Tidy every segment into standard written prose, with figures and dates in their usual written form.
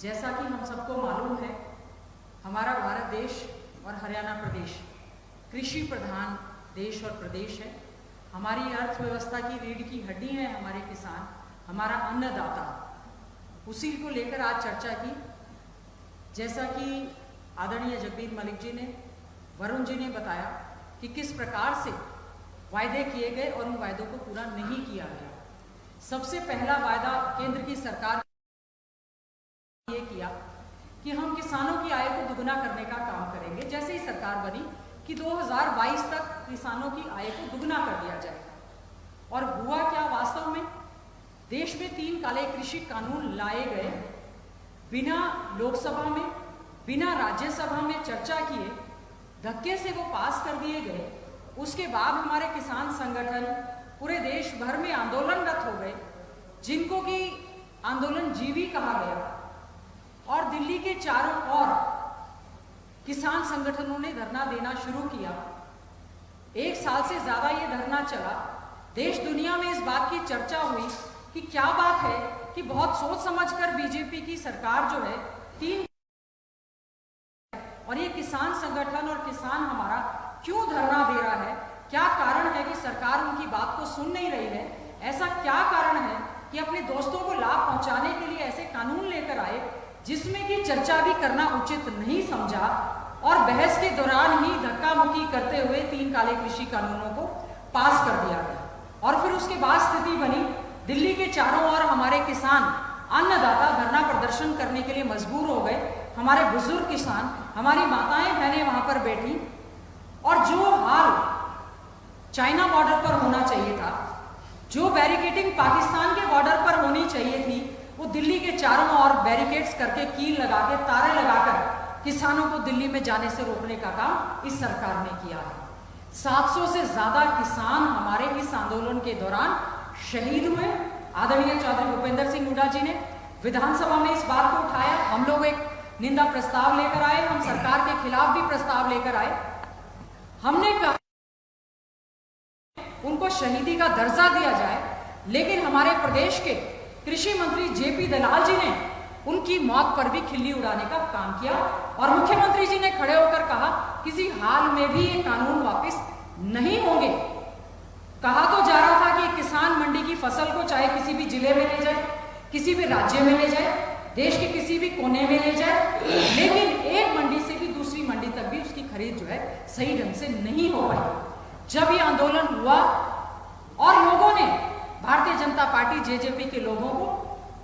जैसा कि हम सबको मालूम है, हमारा भारत देश और हरियाणा प्रदेश कृषि प्रधान देश और प्रदेश है। हमारी अर्थव्यवस्था की रीढ़ की हड्डी है हमारे किसान, हमारा अन्नदाता। उसी को लेकर आज चर्चा की। जैसा कि आदरणीय जगदीप मलिक जी ने, वरुण जी ने बताया कि किस प्रकार से वायदे किए गए और उन वायदों को पूरा नहीं किया गया। सबसे पहला वायदा केंद्र की सरकार ने ये किया कि हम किसानों की आय को दुगना करने का काम करेंगे। जैसे ही सरकार बनी कि 2022 तक किसानों की आय को दुगना कर दिया जाएगा। और हुआ क्या? वास्तव में देश में 3 काले कृषि कानून लाए गए, बिना लोकसभा में, बिना राज्यसभा में चर्चा किए धक्के से वो पास कर दिए गए। उसके बाद हमारे किसान संगठन पूरे देश भर में आंदोलनरत हो गए, जिनको कि आंदोलन जीवी कहा गया। और दिल्ली के चारों ओर किसान संगठनों ने धरना देना शुरू किया। 1 साल से ज्यादा ये धरना चला। देश दुनिया में इस बात की चर्चा हुई कि क्या बात है कि बहुत सोच समझकर बीजेपी की सरकार जो है 3 और ये किसान संगठन और किसान हमारा क्यों धरना दे रहा है? क्या कारण है कि सरकार उनकी बात को सुन नहीं रही है? ऐसा क्या कारण है कि अपने दोस्तों को लाभ पहुंचाने के लिए ऐसे कानून लेकर आए जिसमें कि चर्चा भी करना उचित नहीं समझा और बहस के दौरान ही धक्का मुक्की करते हुए 3 काले कृषि कानूनों को पास कर दिया गया। और फिर उसके बाद स्थिति बनी, दिल्ली के चारों ओर हमारे किसान अन्नदाता धरना प्रदर्शन करने के लिए मजबूर हो गए। हमारे बुजुर्ग किसान, हमारी माताएं बहनें वहां पर बैठी और जो हाल चाइना बॉर्डर पर होना चाहिए था, जो बैरिकेडिंग पाकिस्तान के बॉर्डर पर होनी चाहिए थी, वो दिल्ली के चारों ओर बैरिकेड्स करके, कील लगा के, तारे लगाकर किसानों को दिल्ली में जाने से रोकने का काम इस सरकार ने किया है। 700 से ज्यादा किसान हमारे इस आंदोलन के दौरान शहीद हुए। आदरणीय चौधरी भूपेंद्र सिंह हुड्डा जी ने विधानसभा में इस बात को उठाया। हम लोग एक निंदा प्रस्ताव लेकर आए, हम सरकार के खिलाफ भी प्रस्ताव लेकर आए। हमने कहा उनको शहीदी का दर्जा दिया जाए, लेकिन हमारे प्रदेश के कृषि मंत्री जेपी दलाल जी ने उनकी मौत पर भी खिल्ली उड़ाने का काम किया। और मुख्यमंत्री जी ने खड़े होकर कहा किसी हाल में भी ये कानून वापस नहीं होंगे। कहा तो जा रहा था कि किसान मंडी की फसल को चाहे किसी भी जिले में ले जाए, किसी भी राज्य में ले जाए, देश के किसी भी कोने में ले जाए, लेकिन एक मंडी से भी दूसरी मंडी तक भी उसकी खरीद जो है सही ढंग से नहीं हो पाई। जब ये आंदोलन हुआ और लोगों ने, भारतीय जनता पार्टी जेजेपी के लोगों को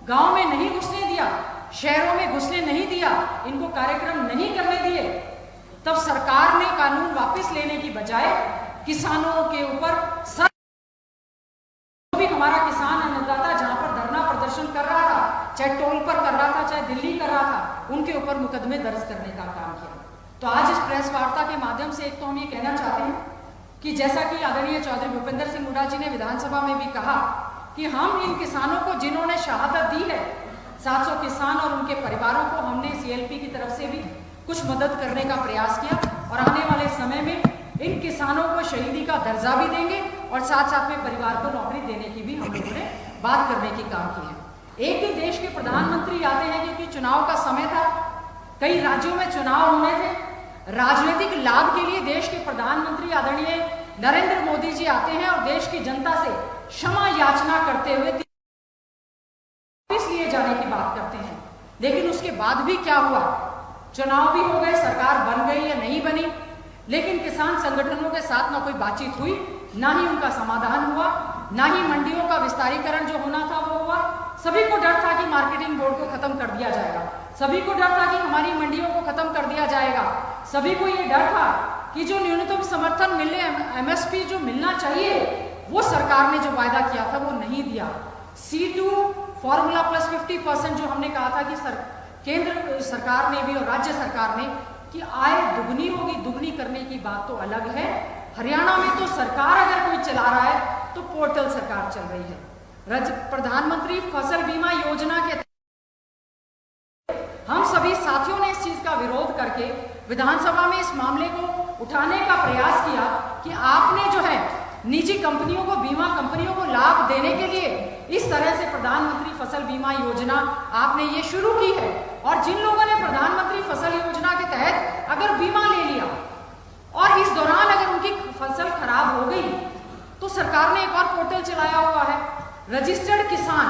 गांव में नहीं घुसने दिया, शहरों में घुसने नहीं दिया, इनको कार्यक्रम नहीं करने दिए, तब सरकार ने कानून वापस लेने की बजाय किसानों के ऊपर भी हमारा किसान अन्नदाता जहां पर धरना प्रदर्शन कर रहा था, चाहे टोल पर कर रहा था, चाहे दिल्ली कर रहा था, उनके ऊपर मुकदमे दर्ज करने का काम किया। तो आज इस प्रेस वार्ता के माध्यम से एक तो हम ये कहना चाहते हैं कि जैसा कि आदरणीय चौधरी भूपेंद्र सिंह हुड्डा जी ने विधानसभा में भी कहा कि हम इन किसानों को जिन्होंने शहादत दी है, 700 किसान और उनके परिवारों को, हमने सीएलपी की तरफ से भी कुछ मदद करने का प्रयास किया और आने वाले समय में इन किसानों को शहीदी का दर्जा भी देंगे और साथ साथ में परिवार को नौकरी देने की भी हम लोगों ने बात करने की काम की है। एक दिन देश के प्रधानमंत्री आते हैं क्योंकि चुनाव का समय था, कई राज्यों में चुनाव होने थे, राजनीतिक लाभ के लिए देश के प्रधानमंत्री आदरणीय नरेंद्र मोदी जी आते हैं और देश की जनता से क्षमा याचना करते हुए वापस लिए जाने की बात करते हैं। लेकिन उसके बाद भी क्या हुआ? चुनाव भी हो गए, सरकार बन गई या नहीं बनी, लेकिन किसान संगठनों के साथ ना कोई बातचीत हुई, ना ही उनका समाधान हुआ, ना ही मंडियों का विस्तारीकरण जो होना था वो हुआ। सभी को डर था कि मार्केटिंग बोर्ड को खत्म कर दिया जाएगा, सभी को डर था कि हमारी मंडियों को खत्म कर दिया जाएगा, सभी को ये डर था कि जो न्यूनतम समर्थन मिलने, एमएसपी जो मिलना चाहिए, वो सरकार ने जो वायदा किया था वो नहीं दिया। C2 फॉर्मूला प्लस 50% जो हमने कहा था कि केंद्र सरकार ने भी और राज्य सरकार ने कि आय दुगनी होगी, दुगनी करने की बात तो अलग है। हरियाणा में तो सरकार अगर कोई चला रहा है तो पोर्टल सरकार चल रही है। प्रधानमंत्री फसल बीमा योजना के हम सभी साथियों ने इस चीज का विरोध करके विधानसभा में इस मामले को उठाने का प्रयास किया कि आपने जो है निजी कंपनियों को, बीमा कंपनियों को लाभ देने के लिए इस तरह से प्रधानमंत्री फसल बीमा योजना आपने ये शुरू की है। और जिन लोगों ने प्रधानमंत्री फसल योजना के तहत अगर बीमा ले लिया और इस दौरान अगर उनकी फसल खराब हो गई, तो सरकार ने एक और पोर्टल चलाया हुआ है, रजिस्टर्ड किसान।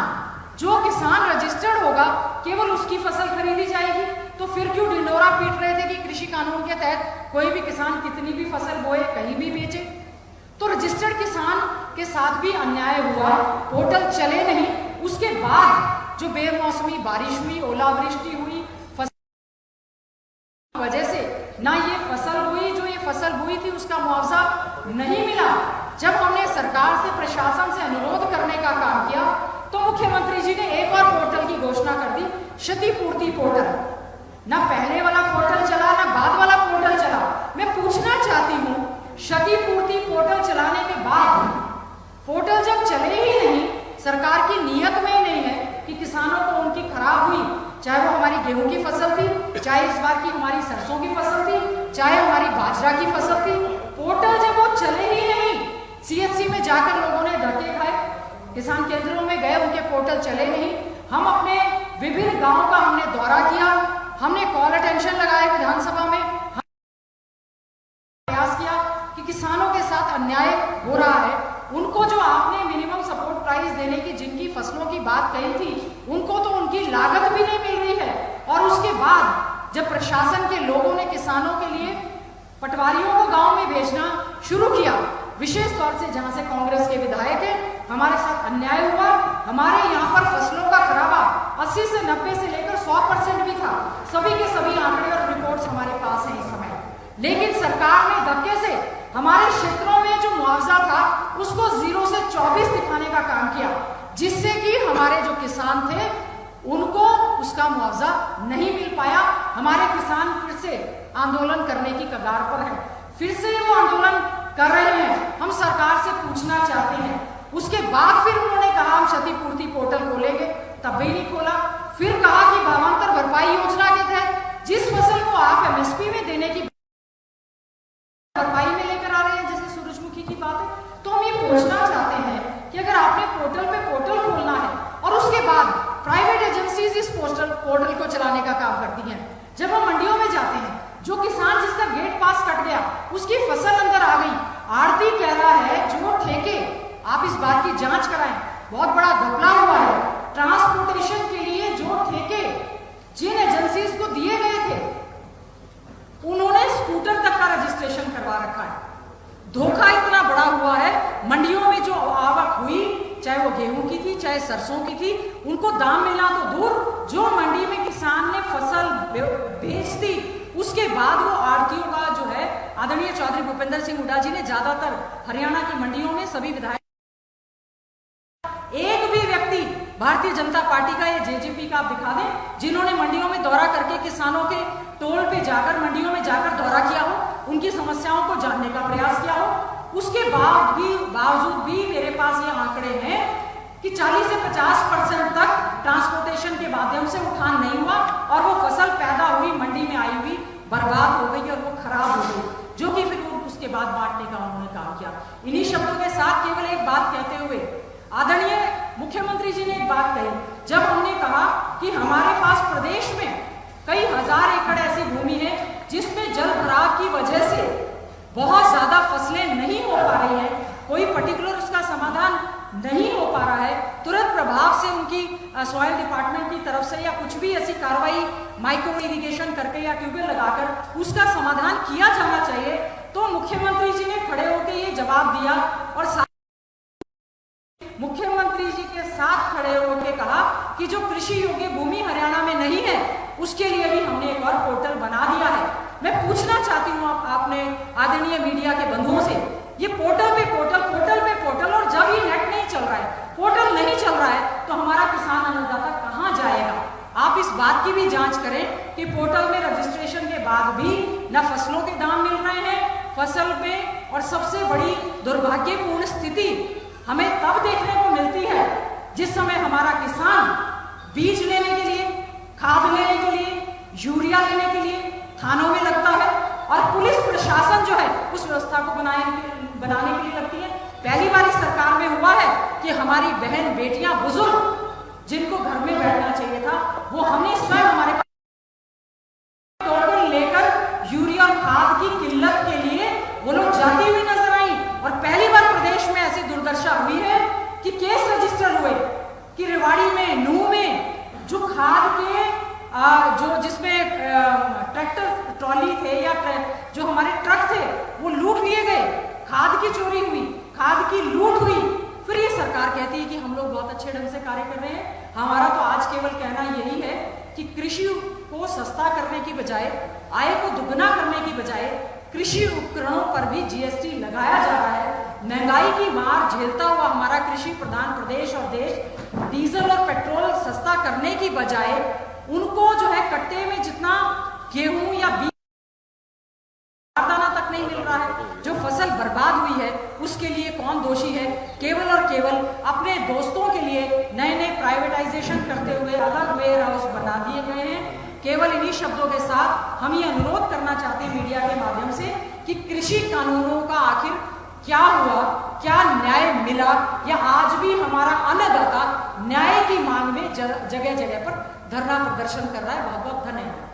जो किसान रजिस्टर्ड होगा केवल उसकी फसल खरीदी जाएगी। तो फिर क्यों ढिंडोरा पीट रहे थे कि कृषि कानून के तहत कोई भी किसान कितनी भी फसल बोए कहीं भी बेचे। तो रजिस्टर्ड किसान के साथ भी अन्याय हुआ, पोर्टल चले नहीं। उसके बाद जो बेमौसमी बारिश हुई, ओलावृष्टि हुई, फसल वजह से ना ये फसल हुई, जो ये फसल हुई थी उसका मुआवजा नहीं मिला। जब हमने सरकार से, प्रशासन से अनुरोध करने का काम किया, तो मुख्यमंत्री जी ने एक और पोर्टल की घोषणा कर दी, क्षतिपूर्ति पोर्टल। ना पहले वाला पोर्टल चला, ना बाद वाला पोर्टल चला। मैं पूछना चाहती हूँ, क्षतिपूर्ति पोर्टल चलाने के बाद पोर्टल जब चले ही नहीं, सरकार की नीयत में ही नहीं है कि किसानों को उनकी खराब हुई, चाहे वो हमारी गेहूं की फसल थी, चाहे इस बार की हमारी सरसों की फसल थी, चाहे हमारी बाजरा की फसल थी, पोर्टल जब वो चले ही नहीं, सीएचसी में जाकर लोगों ने धक्के खाए, किसान केंद्रों में गए, उनके पोर्टल चले नहीं। हम अपने विभिन्न गांवों का हमने दौरा किया, हमने कॉल अटेंशन लगाए विधानसभा में, प्रयास किया कि किसानों के साथ अन्याय हो रहा है। उनको जो आपने मिनिमम सपोर्ट प्राइस देने की जिनकी फसलों की बात कही थी, उनको तो उनकी लागत भी नहीं मिल रही है। और उसके बाद जब प्रशासन के लोगों ने किसानों के लिए पटवारियों को गांव में भेजना शुरू किया, विशेष तौर से जहां से कांग्रेस के विधायक हैं, हमारे साथ अन्याय हुआ। हमारे यहाँ पर फसलों का खराबा 80 से 90 से लेकर 100% भी था। सभी के सभी आंकड़े और रिपोर्ट्स हमारे पास हैं इस समय। लेकिन सरकार ने धक्के से हमारे क्षेत्रों में जो मुआवजा था उसको 0 से 24 दिखाने का काम किया, जिससे कि हमारे जो किसान थे उनको उसका मुआवजा नहीं मिल पाया। हमारे किसान फिर से आंदोलन करने की कगार पर है, फिर से वो आंदोलन कर रहे हैं। हम सरकार से पूछना चाहते हैं, उसके बाद फिर उन्होंने कहा हम क्षतिपूर्ति पोर्टल खोलेंगे, तब भी नहीं खोला। फिर कहा कि भावांतर भरपाई योजना के तहत जिस फसल को आप एमएसपी में देने की भरपाई में लेकर आ रहे हैं, जैसे सूरजमुखी की बात है, तो हम ये पूछना चाहते हैं कि अगर आपने पोर्टल पे पोर्टल खोलना है और उसके बाद प्राइवेट एजेंसीज इस पोर्टल को चलाने का काम करती हैं, जब हम मंडियों में जाते हैं, जो किसान जिसका गेट पास कट गया, उसकी फसल अंदर आ गई, आड़ती कह रहा है जो ठेके, आप इस बात की जांच कराएं, बहुत बड़ा घपला हुआ है। ट्रांसपोर्टेशन के लिए जो ठेके जिन एजेंसीज को दिए गए थे, उन्होंने स्कूटर तक का रजिस्ट्रेशन करवा रखा है। धोखा इतना बड़ा हुआ है, मंडियों में जो आवक हुई, चाहे वो गेहूं की थी, चाहे सरसों की थी, उनको दाम मिला तो दूर, जो मंडी में किसान ने फसल बेच दी, उसके बाद वो आड़तियों का जो है, आदरणीय चौधरी भूपेंद्र सिंह हुड्डा जी ने ज्यादातर हरियाणा की मंडियों में सभी विधायक, एक भी व्यक्ति भारतीय जनता पार्टी का या जेजेपी का आप दिखा दें जिन्होंने मंडियों में दौरा करके किसानों के टोल पे जाकर, मंडियों में जाकर दौरा किया हो, उनकी समस्याओं को जानने का प्रयास किया हो। उसके बावजूद भी मेरे पास ये आंकड़े हैं कि 40 से 50% तक ट्रांसपोर्टेशन के माध्यम से उठान नहीं हुआ और वो फसल पैदा हुई, मंडी में आई हुई, बर्बाद हो गई और वो खराब हो गई, जो कि फिर उसके बाद बांटने का उन्होंने काम किया। इन्हीं शब्दों के साथ केवल एक बात कहते हुए आदरणीय मुख्यमंत्री जी ने एक बात कही, जब हमने कहा कि हमारे पास प्रदेश में कई हजार एकड़ ऐसी भूमि है जिसमें जल भराव की वजह से बहुत ज्यादा फसलें नहीं हो पा रही है, कोई पर्टिकुलर उसका समाधान नहीं हो पा रहा है, तुरंत प्रभाव से उनकी सॉइल डिपार्टमेंट की तरफ से या कुछ भी ऐसी कार्रवाई माइक्रो इरिगेशन करके या ट्यूबवेल लगाकर उसका समाधान किया जाना चाहिए। तो मुख्यमंत्री जी ने खड़े होकर ये जवाब दिया और मुख्यमंत्री जी के साथ खड़े होकर कहा कि जो कृषि योग्य भूमि हरियाणा में नहीं है उसके लिए भी हमने एक और पोर्टल बना दिया है। मैं पूछना चाहती हूँ आपने आदरणीय मीडिया के बंधुओं से, ये पोर्टल पे पोर्टल, पोर्टल पे पोर्टल, और जब ये नेट नहीं चल रहा है, पोर्टल नहीं चल रहा है, तो हमारा किसान अन्नदाता कहाँ जाएगा? आप इस बात की भी जांच करें कि पोर्टल में रजिस्ट्रेशन के बाद भी न फसलों के दाम मिल रहे हैं फसल पे, और सबसे बड़ी दुर्भाग्यपूर्ण स्थिति हमें तब देखने को मिलती है जिस समय हमारा किसान बीज लेने के लिए, खाद लेने के लिए, यूरिया लेने के लिए थानों में लगता है और पुलिस प्रशासन जो है उस व्यवस्था को बनाने के लिए लगती है। पहली बार इस सरकार में हुआ है कि हमारी बहन बेटियां बुजुर्ग जिनको घर में बैठना चाहिए था वो हमने स्वयं हमारे तोड़फोड़ लेकर यूरिया और खाद की किल्लत के लिए वो लोग जाती हुई नजर आई। और पहली बार प्रदेश में ऐसी दुर्दशा हुई है कि केस रजिस्टर हुए कि रेवाड़ी में, नूह में जो खाद के जो जिसमें ट्रैक्टर ट्रॉली थे या जो हमारे ट्रक थे वो लूट लिए गए, खाद की चोरी हुई, खाद की लूट हुई। फिर ये सरकार कहती है कि हम लोग बहुत अच्छे ढंग से कार्य कर रहे हैं। हमारा तो आज केवल कहना यही है कि कृषि को सस्ता करने की बजाय, आय को दुगना करने की बजाय कृषि उपकरणों पर भी जीएसटी लगाया जा रहा है। महंगाई की मार झेलता हुआ हमारा कृषि प्रधान प्रदेश और देश डीजल और पेट्रोल सस्ता करने की बजाय उनको जो है कट्टे में जितना गेहूं या बीज दाना तक नहीं मिल रहा है, जो फसल बर्बाद हुई है उसके लिए कौन दोषी है? केवल और केवल अपने दोस्तों के लिए नए नए प्राइवेटाइजेशन करते हुए अलग वेयर हाउस बना दिए गए हैं। केवल इन्हीं शब्दों के साथ हम ये अनुरोध करना चाहते हैं मीडिया के माध्यम से कि कृषि कानूनों का आखिर क्या हुआ, क्या न्याय मिला, या आज भी हमारा अन्नदाता न्याय की मांग में जगह जगह पर धरना प्रदर्शन कर रहा है। बहुत बहुत धन्यवाद।